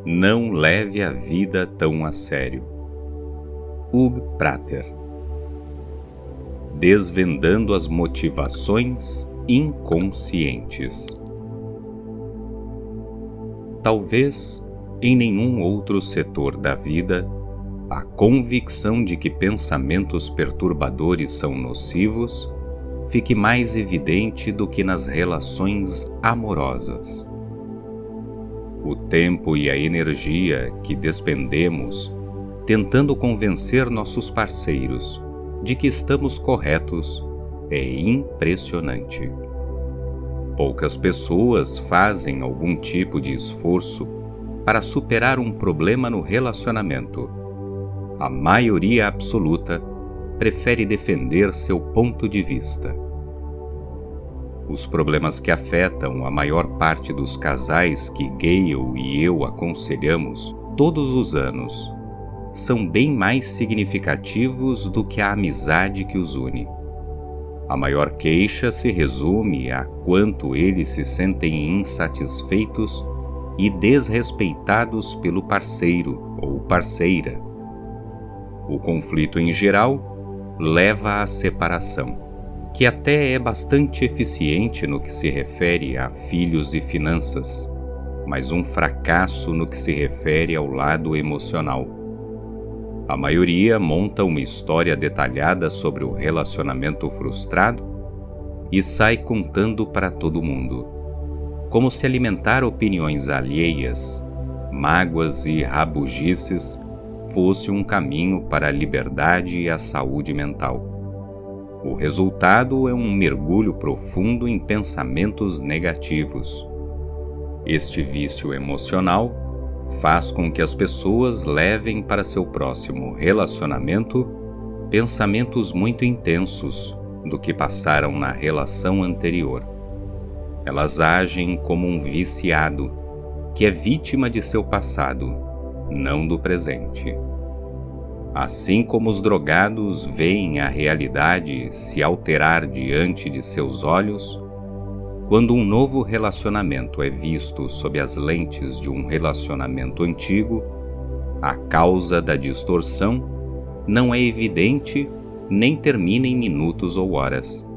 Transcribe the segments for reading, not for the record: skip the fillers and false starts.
Não leve a vida tão a sério. Hugh Prater. Desvendando as motivações inconscientes. Talvez em nenhum outro setor da vida a convicção de que pensamentos perturbadores são nocivos fique mais evidente do que nas relações amorosas. O tempo e a energia que despendemos tentando convencer nossos parceiros de que estamos corretos é impressionante. Poucas pessoas fazem algum tipo de esforço para superar um problema no relacionamento. A maioria absoluta prefere defender seu ponto de vista. Os problemas que afetam a maior parte dos casais que Gale e eu aconselhamos todos os anos são bem mais significativos do que a amizade que os une. A maior queixa se resume a quanto eles se sentem insatisfeitos e desrespeitados pelo parceiro ou parceira. O conflito em geral leva à separação, que até é bastante eficiente no que se refere a filhos e finanças, mas um fracasso no que se refere ao lado emocional. A maioria monta uma história detalhada sobre o relacionamento frustrado e sai contando para todo mundo, como se alimentar opiniões alheias, mágoas e rabugices fosse um caminho para a liberdade e a saúde mental. O resultado é um mergulho profundo em pensamentos negativos. Este vício emocional faz com que as pessoas levem para seu próximo relacionamento pensamentos muito intensos do que passaram na relação anterior. Elas agem como um viciado que é vítima de seu passado, não do presente. Assim como os drogados veem a realidade se alterar diante de seus olhos, quando um novo relacionamento é visto sob as lentes de um relacionamento antigo, a causa da distorção não é evidente nem termina em minutos ou horas,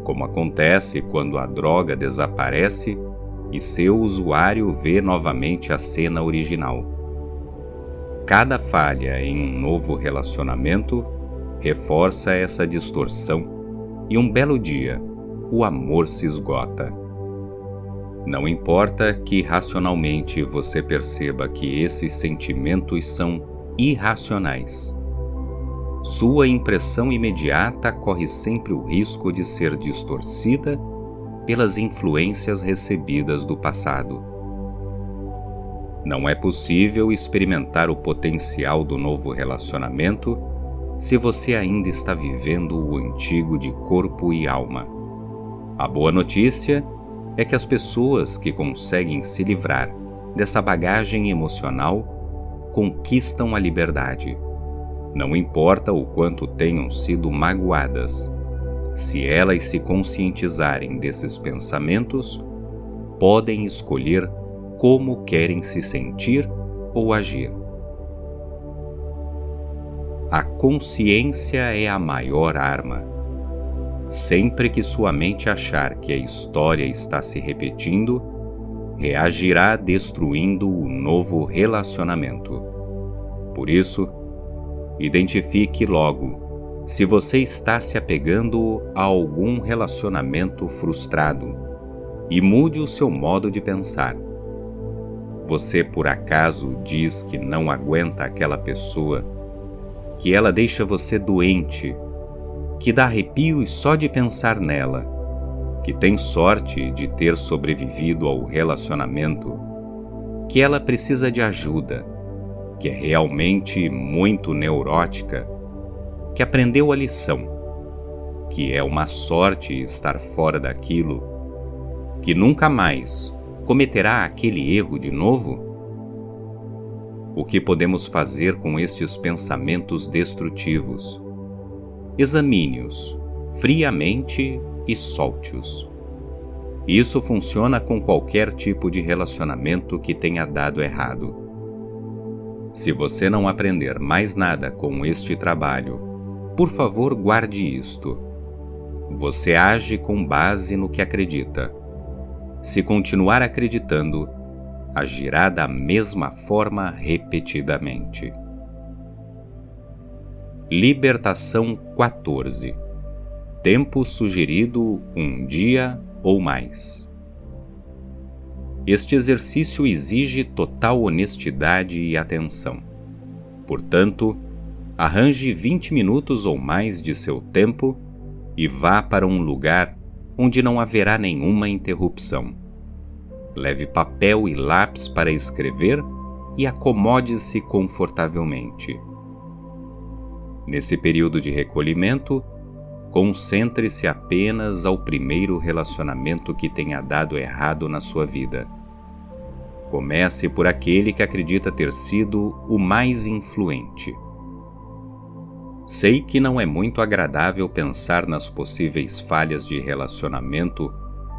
como acontece quando a droga desaparece e seu usuário vê novamente a cena original. Cada falha em um novo relacionamento reforça essa distorção e um belo dia o amor se esgota. Não importa que racionalmente você perceba que esses sentimentos são irracionais. Sua impressão imediata corre sempre o risco de ser distorcida pelas influências recebidas do passado. Não é possível experimentar o potencial do novo relacionamento se você ainda está vivendo o antigo de corpo e alma. A boa notícia é que as pessoas que conseguem se livrar dessa bagagem emocional conquistam a liberdade. Não importa o quanto tenham sido magoadas, se elas se conscientizarem desses pensamentos, podem escolher como querem se sentir ou agir. A consciência é a maior arma. Sempre que sua mente achar que a história está se repetindo, reagirá destruindo o novo relacionamento. Por isso, identifique logo se você está se apegando a algum relacionamento frustrado e mude o seu modo de pensar. Você por acaso diz que não aguenta aquela pessoa, que ela deixa você doente, que dá arrepios só de pensar nela, que tem sorte de ter sobrevivido ao relacionamento, que ela precisa de ajuda, que é realmente muito neurótica, que aprendeu a lição, que é uma sorte estar fora daquilo, que nunca mais cometerá aquele erro de novo? O que podemos fazer com estes pensamentos destrutivos? Examine-os friamente e solte-os. Isso funciona com qualquer tipo de relacionamento que tenha dado errado. Se você não aprender mais nada com este trabalho, por favor, guarde isto. Você age com base no que acredita. Se continuar acreditando, agirá da mesma forma repetidamente. Libertação 14. Tempo sugerido 1 dia ou mais. Este exercício exige total honestidade e atenção. Portanto, arranje 20 minutos ou mais de seu tempo e vá para um lugar onde não haverá nenhuma interrupção. Leve papel e lápis para escrever e acomode-se confortavelmente. Nesse período de recolhimento, concentre-se apenas ao primeiro relacionamento que tenha dado errado na sua vida. Comece por aquele que acredita ter sido o mais influente. Sei que não é muito agradável pensar nas possíveis falhas de relacionamento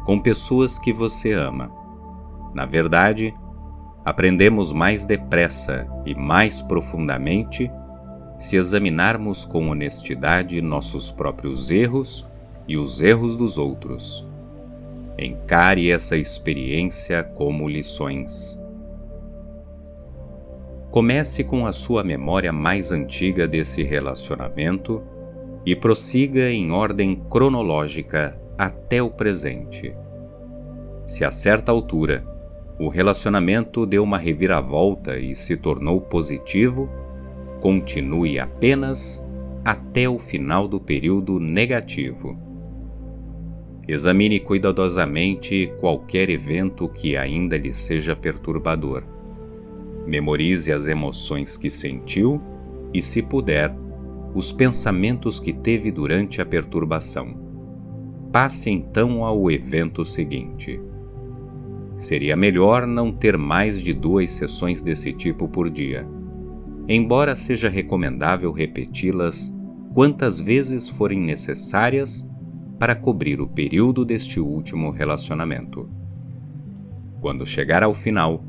com pessoas que você ama. Na verdade, aprendemos mais depressa e mais profundamente se examinarmos com honestidade nossos próprios erros e os erros dos outros. Encare essa experiência como lições. Comece com a sua memória mais antiga desse relacionamento e prossiga em ordem cronológica até o presente. Se a certa altura o relacionamento deu uma reviravolta e se tornou positivo, continue apenas até o final do período negativo. Examine cuidadosamente qualquer evento que ainda lhe seja perturbador. Memorize as emoções que sentiu e, se puder, os pensamentos que teve durante a perturbação. Passe então ao evento seguinte. Seria melhor não ter mais de 2 sessões desse tipo por dia, embora seja recomendável repeti-las quantas vezes forem necessárias para cobrir o período deste último relacionamento. Quando chegar ao final,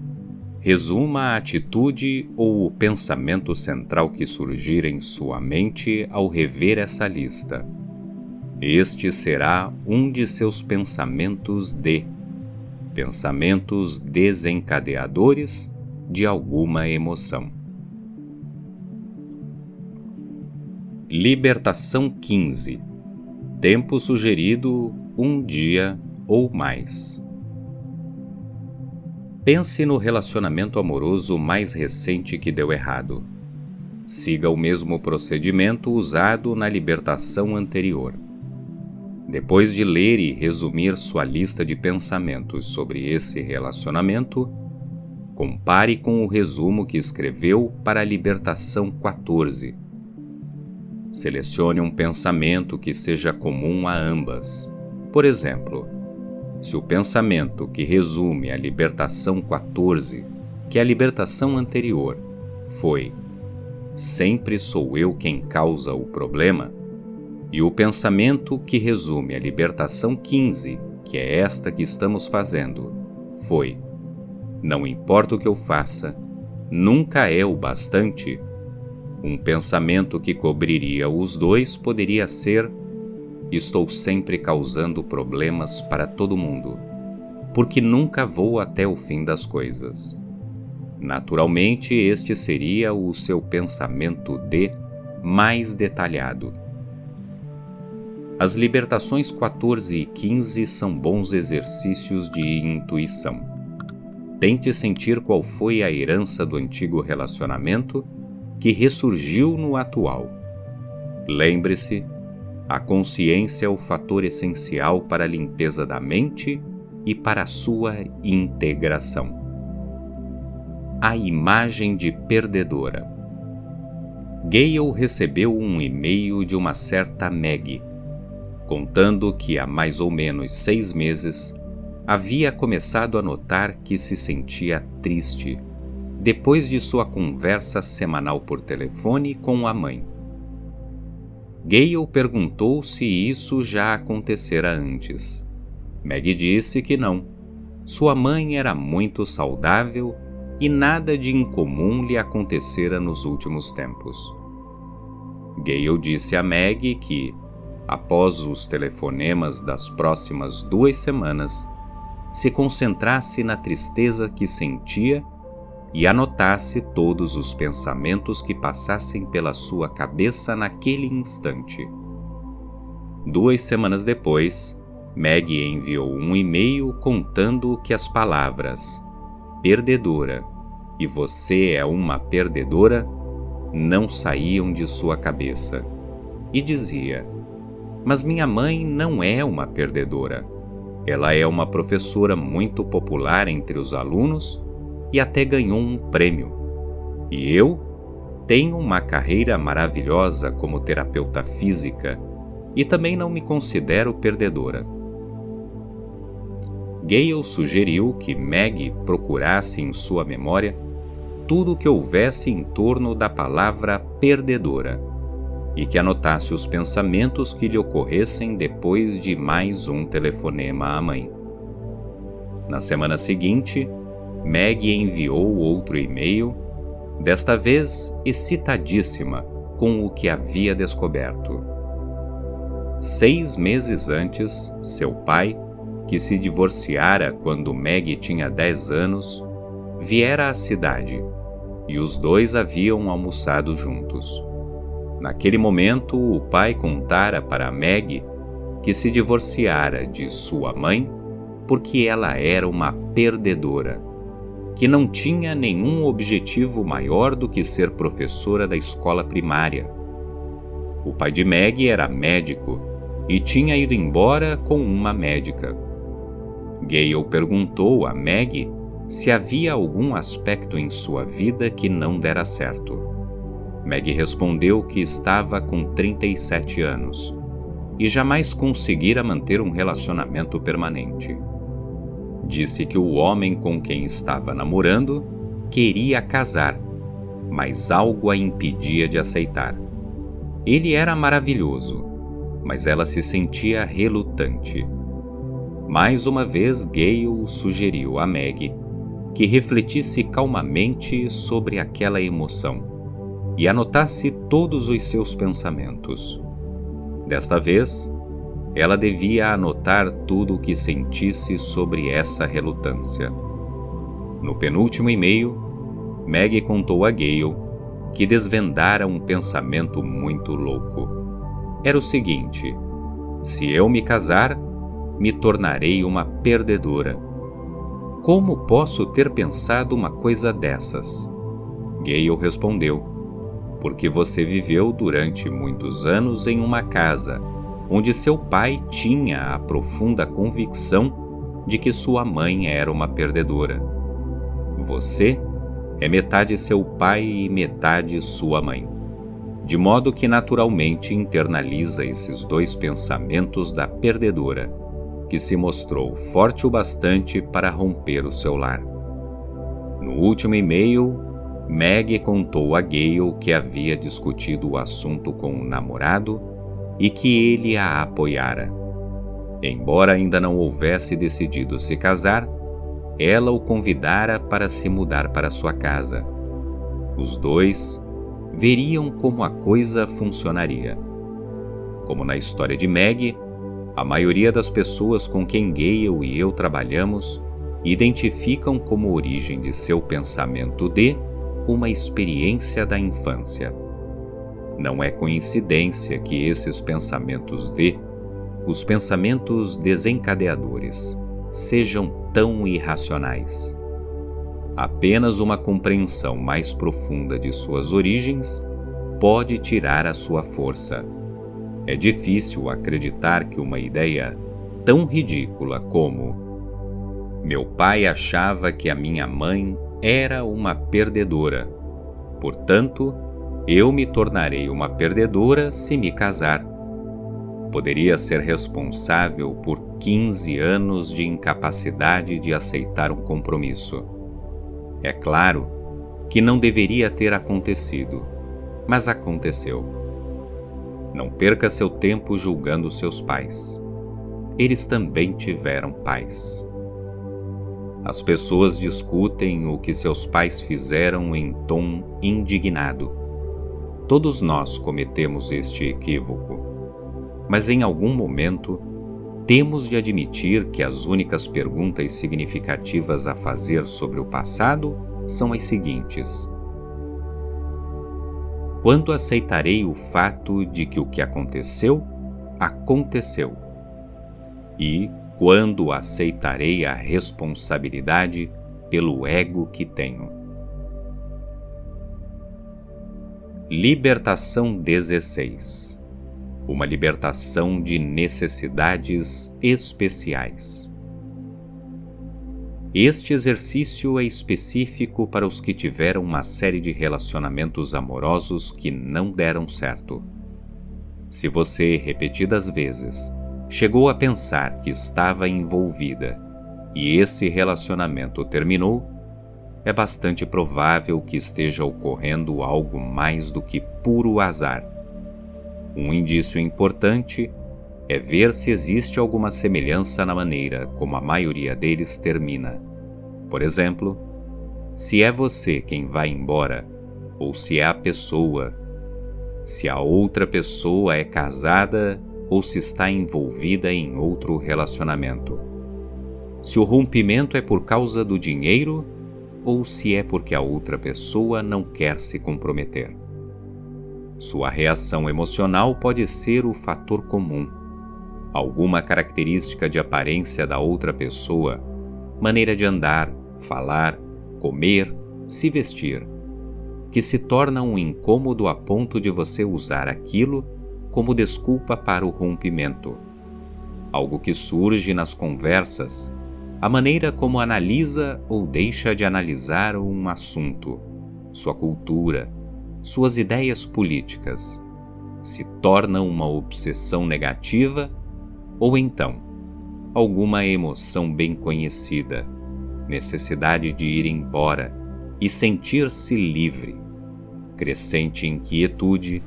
resuma a atitude ou o pensamento central que surgir em sua mente ao rever essa lista. Este será um de seus pensamentos desencadeadores de alguma emoção. Libertação 15. Tempo sugerido 1 dia ou mais. Pense no relacionamento amoroso mais recente que deu errado. Siga o mesmo procedimento usado na libertação anterior. Depois de ler e resumir sua lista de pensamentos sobre esse relacionamento, compare com o resumo que escreveu para a libertação 14. Selecione um pensamento que seja comum a ambas. Por exemplo, se o pensamento que resume a libertação 14, que é a libertação anterior, foi "sempre sou eu quem causa o problema", e o pensamento que resume a libertação 15, que é esta que estamos fazendo, foi "não importa o que eu faça, nunca é o bastante", um pensamento que cobriria os dois poderia ser "estou sempre causando problemas para todo mundo, porque nunca vou até o fim das coisas". Naturalmente, este seria o seu pensamento mais detalhado. As libertações 14 e 15 são bons exercícios de intuição. Tente sentir qual foi a herança do antigo relacionamento que ressurgiu no atual. Lembre-se, a consciência é o fator essencial para a limpeza da mente e para a sua integração. A imagem de perdedora. Gale recebeu um e-mail de uma certa Maggie, contando que há mais ou menos 6 meses havia começado a notar que se sentia triste depois de sua conversa semanal por telefone com a mãe. Gale perguntou se isso já acontecera antes. Maggie disse que não. Sua mãe era muito saudável e nada de incomum lhe acontecera nos últimos tempos. Gale disse a Maggie que, após os telefonemas das próximas 2 semanas, se concentrasse na tristeza que sentia e anotasse todos os pensamentos que passassem pela sua cabeça naquele instante. 2 semanas depois, Maggie enviou um e-mail contando que as palavras "perdedora" e "você é uma perdedora" não saíam de sua cabeça, e dizia: "Mas minha mãe não é uma perdedora. Ela é uma professora muito popular entre os alunos e até ganhou um prêmio. E eu tenho uma carreira maravilhosa como terapeuta física e também não me considero perdedora." Gale sugeriu que Maggie procurasse em sua memória tudo o que houvesse em torno da palavra perdedora e que anotasse os pensamentos que lhe ocorressem depois de mais um telefonema à mãe. Na semana seguinte, Maggie enviou outro e-mail, desta vez excitadíssima com o que havia descoberto. 6 meses antes, seu pai, que se divorciara quando Maggie tinha 10 anos, viera à cidade e os dois haviam almoçado juntos. Naquele momento, o pai contara para Maggie que se divorciara de sua mãe porque ela era uma perdedora, que não tinha nenhum objetivo maior do que ser professora da escola primária. O pai de Maggie era médico e tinha ido embora com uma médica. Gale perguntou a Maggie se havia algum aspecto em sua vida que não dera certo. Maggie respondeu que estava com 37 anos e jamais conseguira manter um relacionamento permanente. Disse que o homem com quem estava namorando queria casar, mas algo a impedia de aceitar. Ele era maravilhoso, mas ela se sentia relutante. Mais uma vez, Gale sugeriu a Maggie que refletisse calmamente sobre aquela emoção e anotasse todos os seus pensamentos. Desta vez, ela devia anotar tudo o que sentisse sobre essa relutância. No penúltimo e-mail, Maggie contou a Gale que desvendara um pensamento muito louco. Era o seguinte: se eu me casar, me tornarei uma perdedora. Como posso ter pensado uma coisa dessas? Gale respondeu: porque você viveu durante muitos anos em uma casa onde seu pai tinha a profunda convicção de que sua mãe era uma perdedora. Você é metade seu pai e metade sua mãe, de modo que naturalmente internaliza esses 2 pensamentos da perdedora, que se mostrou forte o bastante para romper o seu lar. No último e-mail, Maggie contou a Gale que havia discutido o assunto com o namorado e que ele a apoiara. Embora ainda não houvesse decidido se casar, ela o convidara para se mudar para sua casa. Os 2 veriam como a coisa funcionaria. Como na história de Maggie, a maioria das pessoas com quem Gale e eu trabalhamos identificam como origem de seu pensamento D uma experiência da infância. Não é coincidência que esses pensamentos D, os pensamentos desencadeadores, sejam tão irracionais. Apenas uma compreensão mais profunda de suas origens pode tirar a sua força. É difícil acreditar que uma ideia tão ridícula como "meu pai achava que a minha mãe era uma perdedora, portanto, eu me tornarei uma perdedora se me casar" poderia ser responsável por 15 anos de incapacidade de aceitar um compromisso. É claro que não deveria ter acontecido, mas aconteceu. Não perca seu tempo julgando seus pais. Eles também tiveram pais. As pessoas discutem o que seus pais fizeram em tom indignado. Todos nós cometemos este equívoco, mas em algum momento temos de admitir que as únicas perguntas significativas a fazer sobre o passado são as seguintes: quando aceitarei o fato de que o que aconteceu, aconteceu? E quando aceitarei a responsabilidade pelo ego que tenho? Libertação 16. Uma libertação de necessidades especiais. Este exercício é específico para os que tiveram uma série de relacionamentos amorosos que não deram certo. Se você, repetidas vezes, chegou a pensar que estava envolvida e esse relacionamento terminou, é bastante provável que esteja ocorrendo algo mais do que puro azar. Um indício importante é ver se existe alguma semelhança na maneira como a maioria deles termina. Por exemplo, se é você quem vai embora, ou se é a pessoa, se a outra pessoa é casada ou se está envolvida em outro relacionamento. Se o rompimento é por causa do dinheiro ou se é porque a outra pessoa não quer se comprometer. Sua reação emocional pode ser o fator comum. Alguma característica de aparência da outra pessoa, maneira de andar, falar, comer, se vestir, que se torna um incômodo a ponto de você usar aquilo como desculpa para o rompimento. Algo que surge nas conversas, a maneira como analisa ou deixa de analisar um assunto, sua cultura, suas ideias políticas, se torna uma obsessão negativa ou então alguma emoção bem conhecida, necessidade de ir embora e sentir-se livre, crescente inquietude,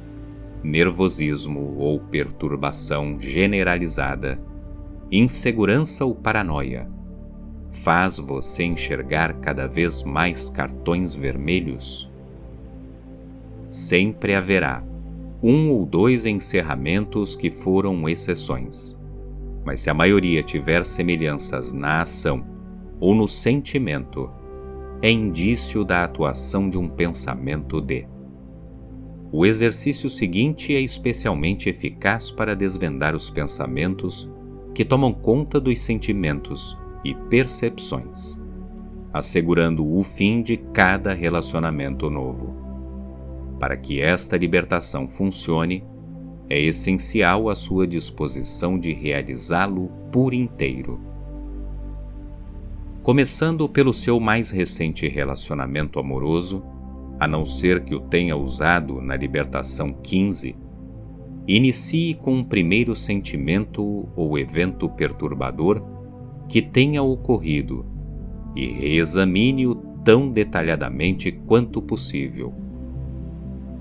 nervosismo ou perturbação generalizada, insegurança ou paranoia, faz você enxergar cada vez mais cartões vermelhos? Sempre haverá um ou dois encerramentos que foram exceções, mas se a maioria tiver semelhanças na ação ou no sentimento, é indício da atuação de um pensamento de. O exercício seguinte é especialmente eficaz para desvendar os pensamentos que tomam conta dos sentimentos e percepções, assegurando o fim de cada relacionamento novo. Para que esta libertação funcione, é essencial a sua disposição de realizá-lo por inteiro. Começando pelo seu mais recente relacionamento amoroso, a não ser que o tenha usado na libertação 15, inicie com um primeiro sentimento ou evento perturbador que tenha ocorrido e reexamine-o tão detalhadamente quanto possível.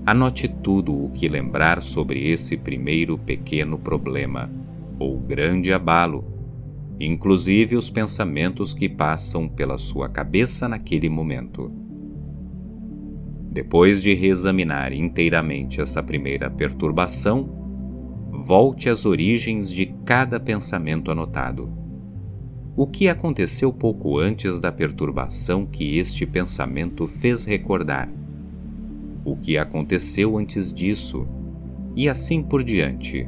Anote tudo o que lembrar sobre esse primeiro pequeno problema ou grande abalo, inclusive os pensamentos que passam pela sua cabeça naquele momento. Depois de reexaminar inteiramente essa primeira perturbação, volte às origens de cada pensamento anotado. O que aconteceu pouco antes da perturbação que este pensamento fez recordar? O que aconteceu antes disso? E assim por diante.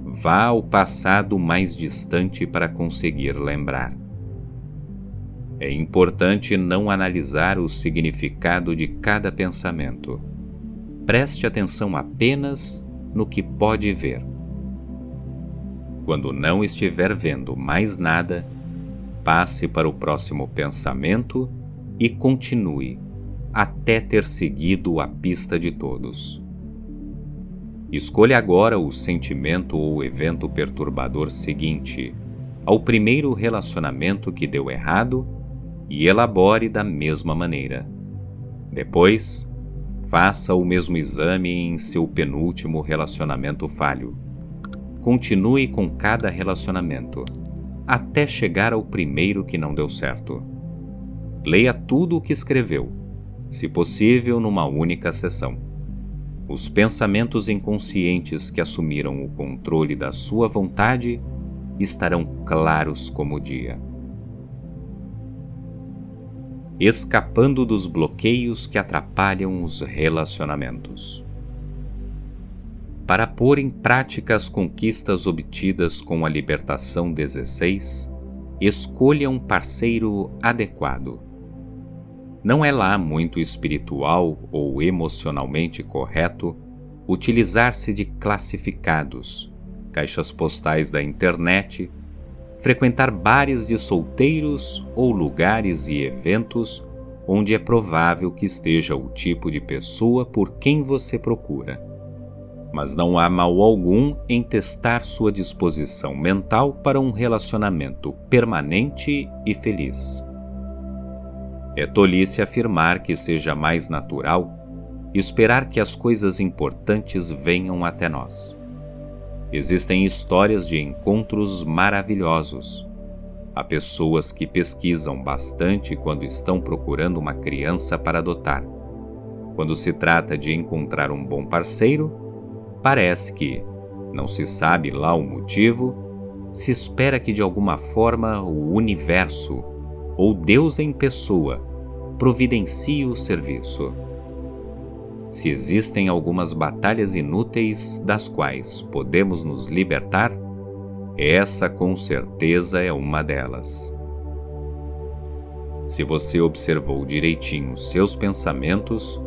Vá ao passado mais distante para conseguir lembrar. É importante não analisar o significado de cada pensamento. Preste atenção apenas no que pode ver. Quando não estiver vendo mais nada, passe para o próximo pensamento e continue até ter seguido a pista de todos. Escolha agora o sentimento ou evento perturbador seguinte ao primeiro relacionamento que deu errado e elabore da mesma maneira. Depois, faça o mesmo exame em seu penúltimo relacionamento falho. Continue com cada relacionamento, até chegar ao primeiro que não deu certo. Leia tudo o que escreveu, se possível numa única sessão. Os pensamentos inconscientes que assumiram o controle da sua vontade estarão claros como o dia. Escapando dos bloqueios que atrapalham os relacionamentos. Para pôr em prática as conquistas obtidas com a Libertação 16, escolha um parceiro adequado. Não é lá muito espiritual ou emocionalmente correto utilizar-se de classificados, caixas postais da internet, frequentar bares de solteiros ou lugares e eventos onde é provável que esteja o tipo de pessoa por quem você procura. Mas não há mal algum em testar sua disposição mental para um relacionamento permanente e feliz. É tolice afirmar que seja mais natural esperar que as coisas importantes venham até nós. Existem histórias de encontros maravilhosos. Há pessoas que pesquisam bastante quando estão procurando uma criança para adotar. Quando se trata de encontrar um bom parceiro, parece que, não se sabe lá o motivo, se espera que de alguma forma o universo, ou Deus em pessoa, providencie o serviço. Se existem algumas batalhas inúteis das quais podemos nos libertar, essa com certeza é uma delas. Se você observou direitinho seus pensamentos,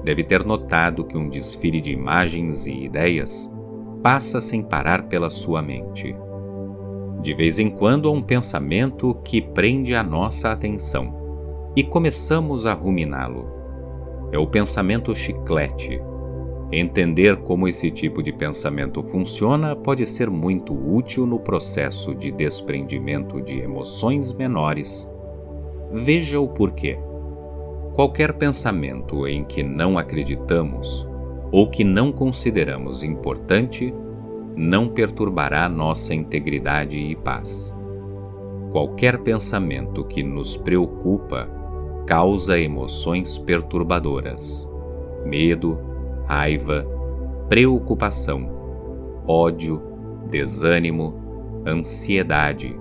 deve ter notado que um desfile de imagens e ideias passa sem parar pela sua mente. De vez em quando há um pensamento que prende a nossa atenção e começamos a ruminá-lo. É o pensamento chiclete. Entender como esse tipo de pensamento funciona pode ser muito útil no processo de desprendimento de emoções menores. Veja o porquê. Qualquer pensamento em que não acreditamos ou que não consideramos importante não perturbará nossa integridade e paz. Qualquer pensamento que nos preocupa causa emoções perturbadoras, medo, raiva, preocupação, ódio, desânimo, ansiedade,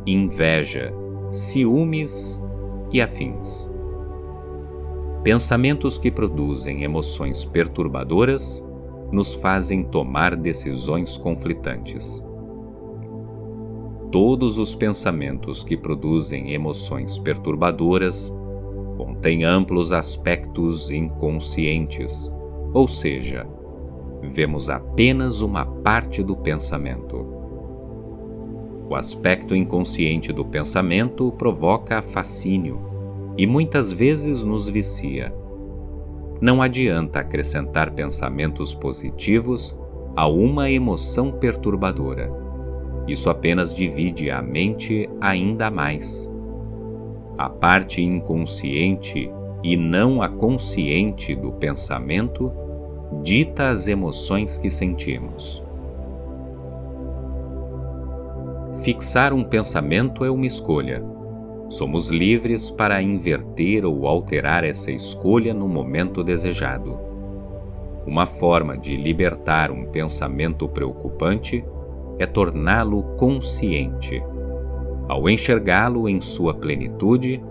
inveja, ciúmes e afins. Pensamentos que produzem emoções perturbadoras nos fazem tomar decisões conflitantes. Todos os pensamentos que produzem emoções perturbadoras contêm amplos aspectos inconscientes, ou seja, vemos apenas uma parte do pensamento. O aspecto inconsciente do pensamento provoca fascínio e muitas vezes nos vicia. Não adianta acrescentar pensamentos positivos a uma emoção perturbadora. Isso apenas divide a mente ainda mais. A parte inconsciente e não a consciente do pensamento dita as emoções que sentimos. Fixar um pensamento é uma escolha. Somos livres para inverter ou alterar essa escolha no momento desejado. Uma forma de libertar um pensamento preocupante é torná-lo consciente. Ao enxergá-lo em sua plenitude,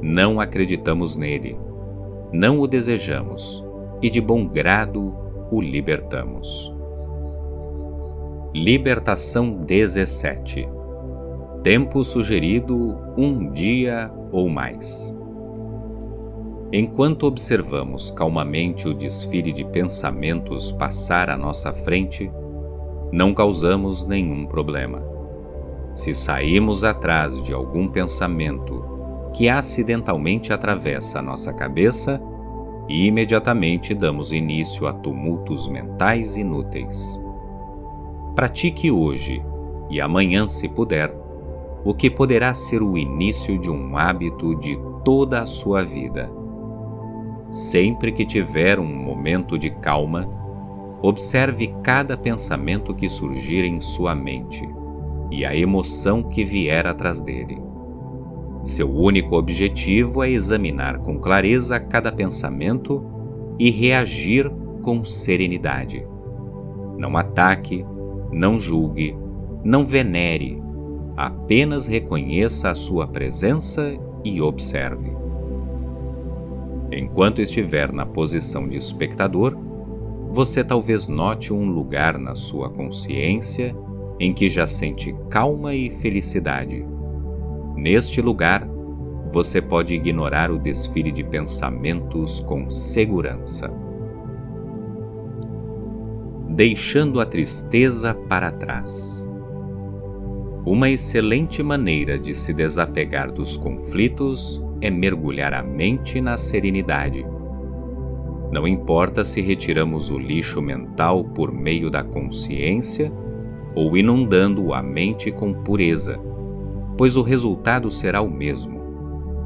não acreditamos nele, não o desejamos e de bom grado o libertamos. Libertação 17. Tempo sugerido 1 dia ou mais. Enquanto observamos calmamente o desfile de pensamentos passar à nossa frente, não causamos nenhum problema. Se saímos atrás de algum pensamento que acidentalmente atravessa a nossa cabeça, imediatamente damos início a tumultos mentais inúteis. Pratique hoje e amanhã, se puder, o que poderá ser o início de um hábito de toda a sua vida. Sempre que tiver um momento de calma, observe cada pensamento que surgir em sua mente e a emoção que vier atrás dele. Seu único objetivo é examinar com clareza cada pensamento e reagir com serenidade. Não ataque, não julgue, não venere, apenas reconheça a sua presença e observe. Enquanto estiver na posição de espectador, você talvez note um lugar na sua consciência em que já sente calma e felicidade. Neste lugar, você pode ignorar o desfile de pensamentos com segurança. Deixando a tristeza para trás. Uma excelente maneira de se desapegar dos conflitos é mergulhar a mente na serenidade. Não importa se retiramos o lixo mental por meio da consciência ou inundando a mente com pureza, pois o resultado será o mesmo: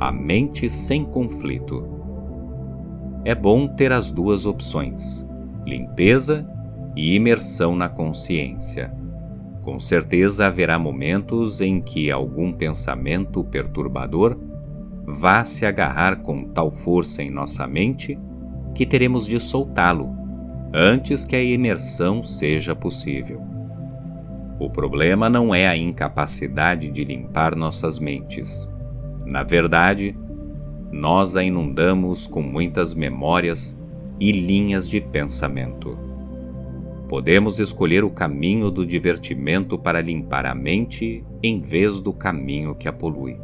a mente sem conflito. É bom ter as duas opções, limpeza e imersão na consciência. Com certeza haverá momentos em que algum pensamento perturbador vá se agarrar com tal força em nossa mente que teremos de soltá-lo antes que a imersão seja possível. O problema não é a incapacidade de limpar nossas mentes. Na verdade, nós a inundamos com muitas memórias e linhas de pensamento. Podemos escolher o caminho do divertimento para limpar a mente em vez do caminho que a polui.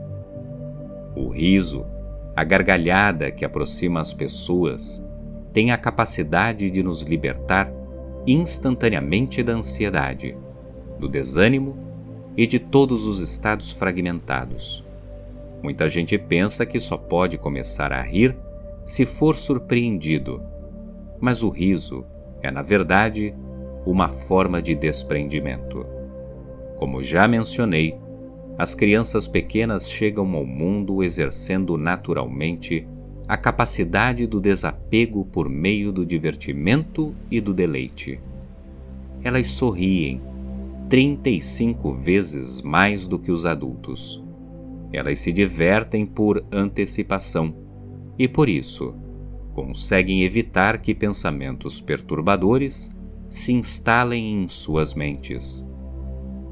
O riso, a gargalhada que aproxima as pessoas, tem a capacidade de nos libertar instantaneamente da ansiedade, do desânimo e de todos os estados fragmentados. Muita gente pensa que só pode começar a rir se for surpreendido, mas o riso é, na verdade, uma forma de desprendimento. Como já mencionei, as crianças pequenas chegam ao mundo exercendo naturalmente a capacidade do desapego por meio do divertimento e do deleite. Elas sorriem 35 vezes mais do que os adultos. Elas se divertem por antecipação e, por isso, conseguem evitar que pensamentos perturbadores se instalem em suas mentes.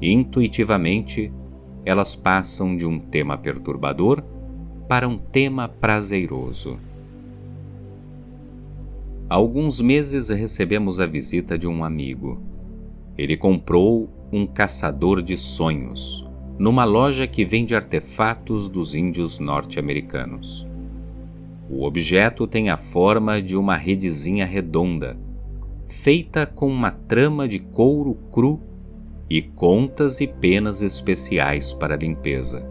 Intuitivamente, elas passam de um tema perturbador para um tema prazeroso. Há alguns meses recebemos a visita de um amigo. Ele comprou um caçador de sonhos numa loja que vende artefatos dos índios norte-americanos. O objeto tem a forma de uma redezinha redonda, feita com uma trama de couro cru e contas e penas especiais para limpeza.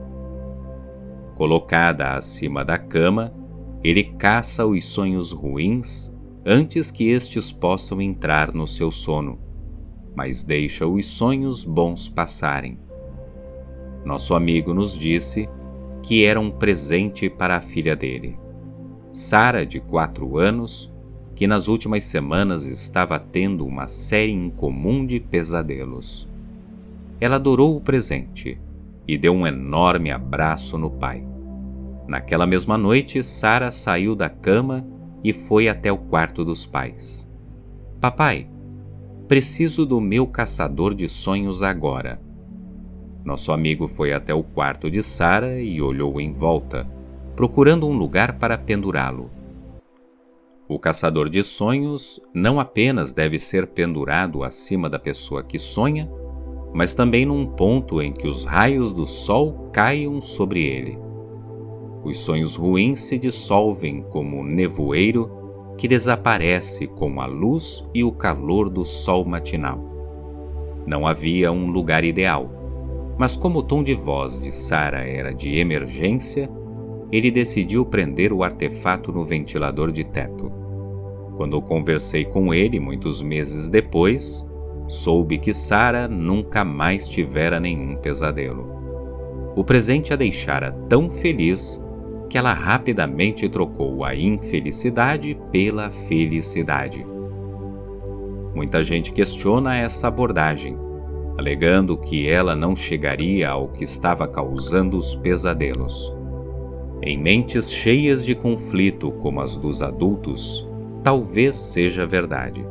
Colocada acima da cama, ele caça os sonhos ruins antes que estes possam entrar no seu sono, mas deixa os sonhos bons passarem. Nosso amigo nos disse que era um presente para a filha dele, Sara, de 4 anos, que nas últimas semanas estava tendo uma série incomum de pesadelos. Ela adorou o presente e deu um enorme abraço no pai. Naquela mesma noite, Sara saiu da cama e foi até o quarto dos pais. Papai, preciso do meu caçador de sonhos agora. Nosso amigo foi até o quarto de Sara e olhou em volta, procurando um lugar para pendurá-lo. O caçador de sonhos não apenas deve ser pendurado acima da pessoa que sonha, mas também num ponto em que os raios do sol caiam sobre ele. Os sonhos ruins se dissolvem como um nevoeiro que desaparece com a luz e o calor do sol matinal. Não havia um lugar ideal, mas como o tom de voz de Sara era de emergência, ele decidiu prender o artefato no ventilador de teto. Quando conversei com ele muitos meses depois, soube que Sara nunca mais tivera nenhum pesadelo. O presente a deixara tão feliz que ela rapidamente trocou a infelicidade pela felicidade. Muita gente questiona essa abordagem, alegando que ela não chegaria ao que estava causando os pesadelos. Em mentes cheias de conflito como as dos adultos, talvez seja verdade.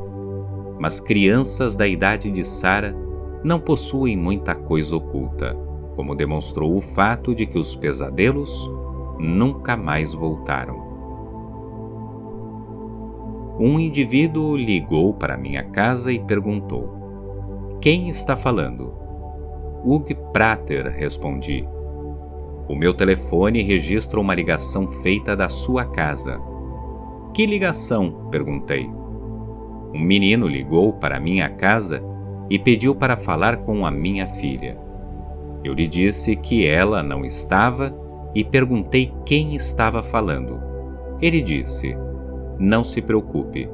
Mas crianças da idade de Sara não possuem muita coisa oculta, como demonstrou o fato de que os pesadelos nunca mais voltaram. Um indivíduo ligou para minha casa e perguntou: "Quem está falando?" "Hugh Prater", respondi. "O meu telefone registra uma ligação feita da sua casa." "Que ligação?" perguntei. "Um menino ligou para minha casa e pediu para falar com a minha filha. Eu lhe disse que ela não estava e perguntei quem estava falando. Ele disse: 'Não se preocupe,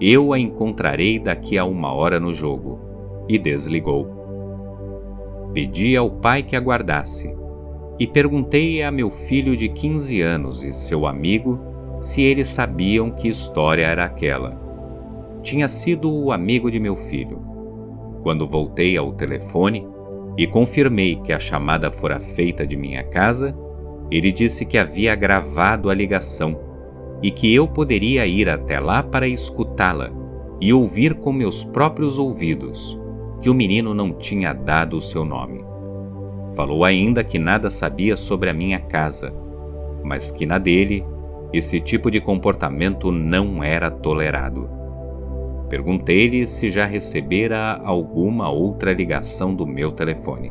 eu a encontrarei daqui a 1 hora no jogo,' e desligou. Pedi ao pai que aguardasse e perguntei a meu filho de 15 anos e seu amigo se eles sabiam que história era aquela. Tinha sido o amigo de meu filho. Quando voltei ao telefone e confirmei que a chamada fora feita de minha casa, ele disse que havia gravado a ligação e que eu poderia ir até lá para escutá-la e ouvir com meus próprios ouvidos que o menino não tinha dado o seu nome. Falou ainda que nada sabia sobre a minha casa, mas que na dele esse tipo de comportamento não era tolerado. Perguntei-lhe se já recebera alguma outra ligação do meu telefone.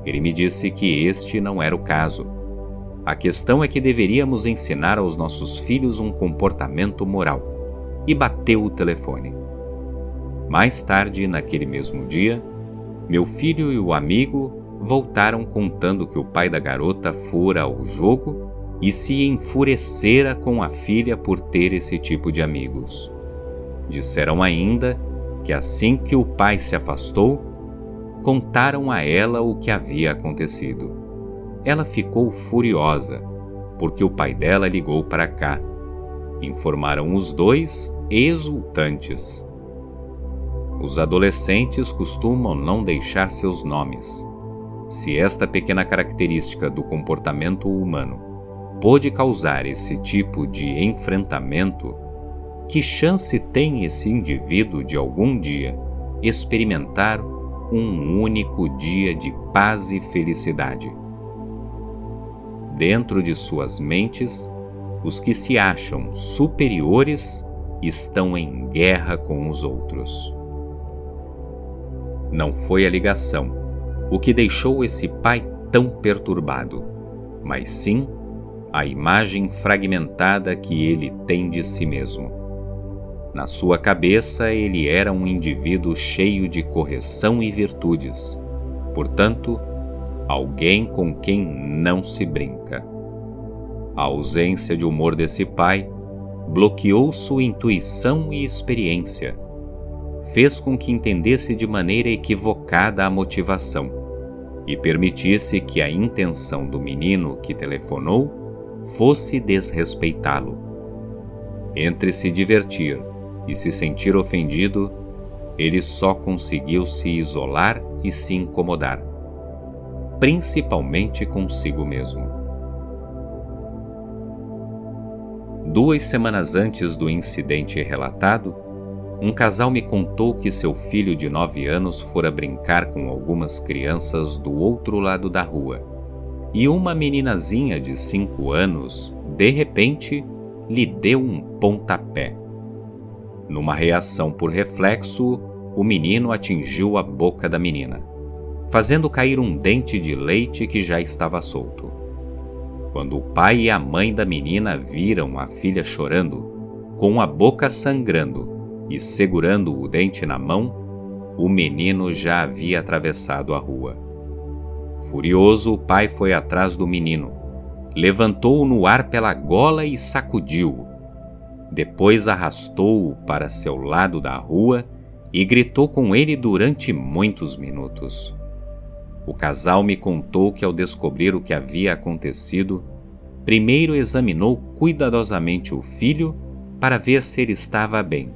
Ele me disse que este não era o caso. A questão é que deveríamos ensinar aos nossos filhos um comportamento moral, e bateu o telefone. Mais tarde, naquele mesmo dia, meu filho e o amigo voltaram contando que o pai da garota fora ao jogo e se enfurecera com a filha por ter esse tipo de amigos. Disseram ainda que assim que o pai se afastou, contaram a ela o que havia acontecido. Ela ficou furiosa, porque o pai dela ligou para cá. Informaram os dois exultantes. Os adolescentes costumam não deixar seus nomes. Se esta pequena característica do comportamento humano pôde causar esse tipo de enfrentamento, que chance tem esse indivíduo de algum dia experimentar um único dia de paz e felicidade? Dentro de suas mentes, os que se acham superiores estão em guerra com os outros. Não foi a ligação o que deixou esse pai tão perturbado, mas sim a imagem fragmentada que ele tem de si mesmo. Na sua cabeça, ele era um indivíduo cheio de correção e virtudes, portanto, alguém com quem não se brinca. A ausência de humor desse pai bloqueou sua intuição e experiência, fez com que entendesse de maneira equivocada a motivação e permitisse que a intenção do menino que telefonou fosse desrespeitá-lo. Entre se divertir e se sentir ofendido, ele só conseguiu se isolar e se incomodar, principalmente consigo mesmo. 2 semanas antes do incidente relatado, um casal me contou que seu filho de 9 anos fora brincar com algumas crianças do outro lado da rua, e uma meninazinha de 5 anos, de repente, lhe deu um pontapé. Numa reação por reflexo, o menino atingiu a boca da menina, fazendo cair um dente de leite que já estava solto. Quando o pai e a mãe da menina viram a filha chorando, com a boca sangrando e segurando o dente na mão, o menino já havia atravessado a rua. Furioso, o pai foi atrás do menino, levantou-o no ar pela gola e sacudiu-o. Depois arrastou-o para seu lado da rua e gritou com ele durante muitos minutos. O casal me contou que, ao descobrir o que havia acontecido, primeiro examinou cuidadosamente o filho para ver se ele estava bem,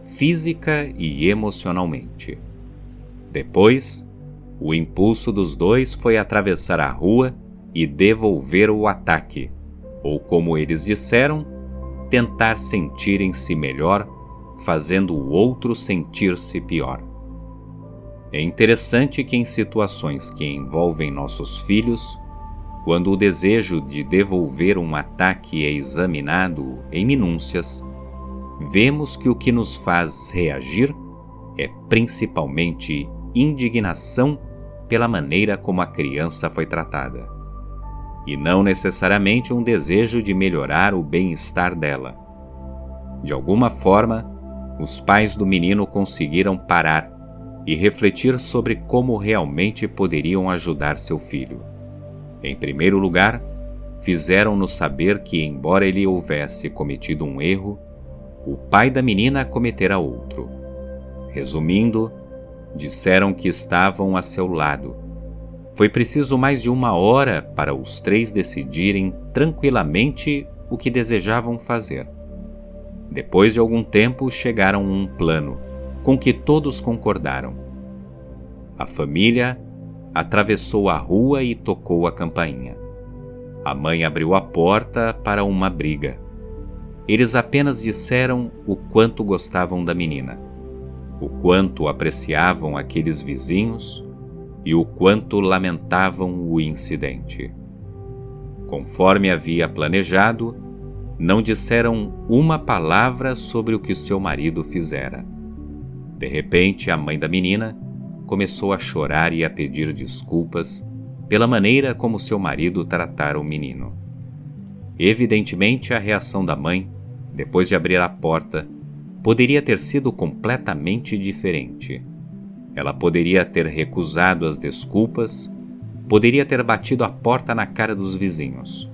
física e emocionalmente. Depois, o impulso dos dois foi atravessar a rua e devolver o ataque, ou como eles disseram, tentar sentirem-se melhor, fazendo o outro sentir-se pior. É interessante que em situações que envolvem nossos filhos, quando o desejo de devolver um ataque é examinado em minúcias, vemos que o que nos faz reagir é principalmente indignação pela maneira como a criança foi tratada, e não necessariamente um desejo de melhorar o bem-estar dela. De alguma forma, os pais do menino conseguiram parar e refletir sobre como realmente poderiam ajudar seu filho. Em primeiro lugar, fizeram-no saber que, embora ele houvesse cometido um erro, o pai da menina cometera outro. Resumindo, disseram que estavam a seu lado. Foi preciso mais de 1 hora para os 3 decidirem tranquilamente o que desejavam fazer. Depois de algum tempo, chegaram a um plano, com que todos concordaram. A família atravessou a rua e tocou a campainha. A mãe abriu a porta para uma briga. Eles apenas disseram o quanto gostavam da menina, o quanto apreciavam aqueles vizinhos e o quanto lamentavam o incidente. Conforme havia planejado, não disseram uma palavra sobre o que seu marido fizera. De repente, a mãe da menina começou a chorar e a pedir desculpas pela maneira como seu marido tratara o menino. Evidentemente, a reação da mãe, depois de abrir a porta, poderia ter sido completamente diferente. Ela poderia ter recusado as desculpas, poderia ter batido a porta na cara dos vizinhos,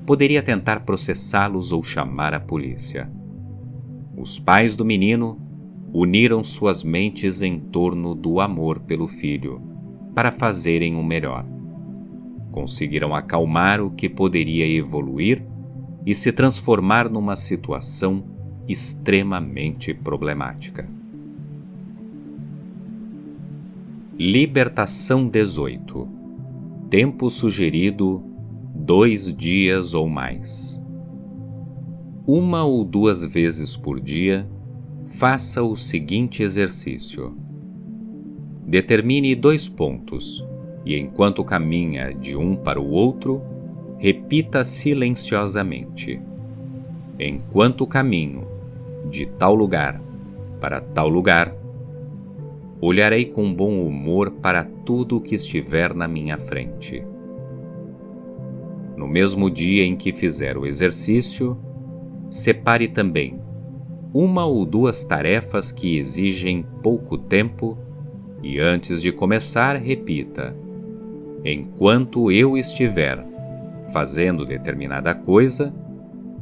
poderia tentar processá-los ou chamar a polícia. Os pais do menino uniram suas mentes em torno do amor pelo filho, para fazerem o melhor. Conseguiram acalmar o que poderia evoluir e se transformar numa situação extremamente problemática. Libertação 18. Tempo sugerido: 2 dias ou mais. 1 ou 2 vezes por dia, faça o seguinte exercício. Determine 2 pontos e, enquanto caminha de um para o outro, repita silenciosamente: enquanto caminho de tal lugar para tal lugar, olharei com bom humor para tudo o que estiver na minha frente. No mesmo dia em que fizer o exercício, separe também 1 ou 2 tarefas que exigem pouco tempo e, antes de começar, repita: enquanto eu estiver fazendo determinada coisa,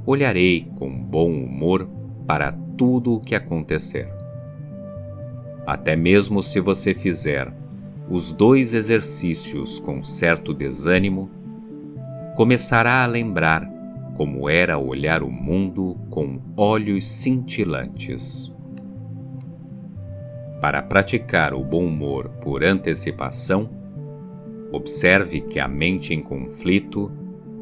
olharei com bom humor para tudo o que acontecer. Até mesmo se você fizer os 2 exercícios com certo desânimo, começará a lembrar como era olhar o mundo com olhos cintilantes. Para praticar o bom humor por antecipação, observe que a mente em conflito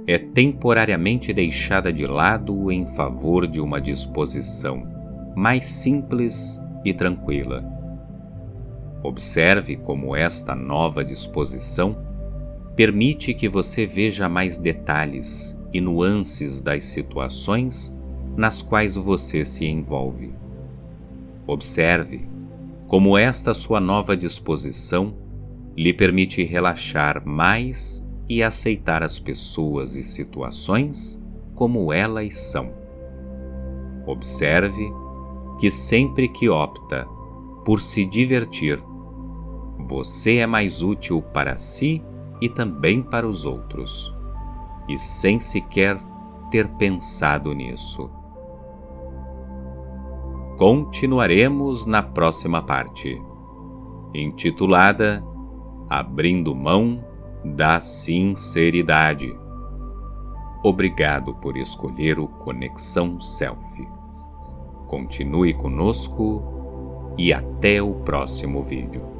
é temporariamente deixada de lado em favor de uma disposição mais simples e tranquila. Observe como esta nova disposição permite que você veja mais detalhes e nuances das situações nas quais você se envolve. Observe como esta sua nova disposição lhe permite relaxar mais e aceitar as pessoas e situações como elas são. Observe que sempre que opta por se divertir, você é mais útil para si e também para os outros, e sem sequer ter pensado nisso. Continuaremos na próxima parte, intitulada Abrindo Mão da Sinceridade. Obrigado por escolher o Conexão Self. Continue conosco e até o próximo vídeo.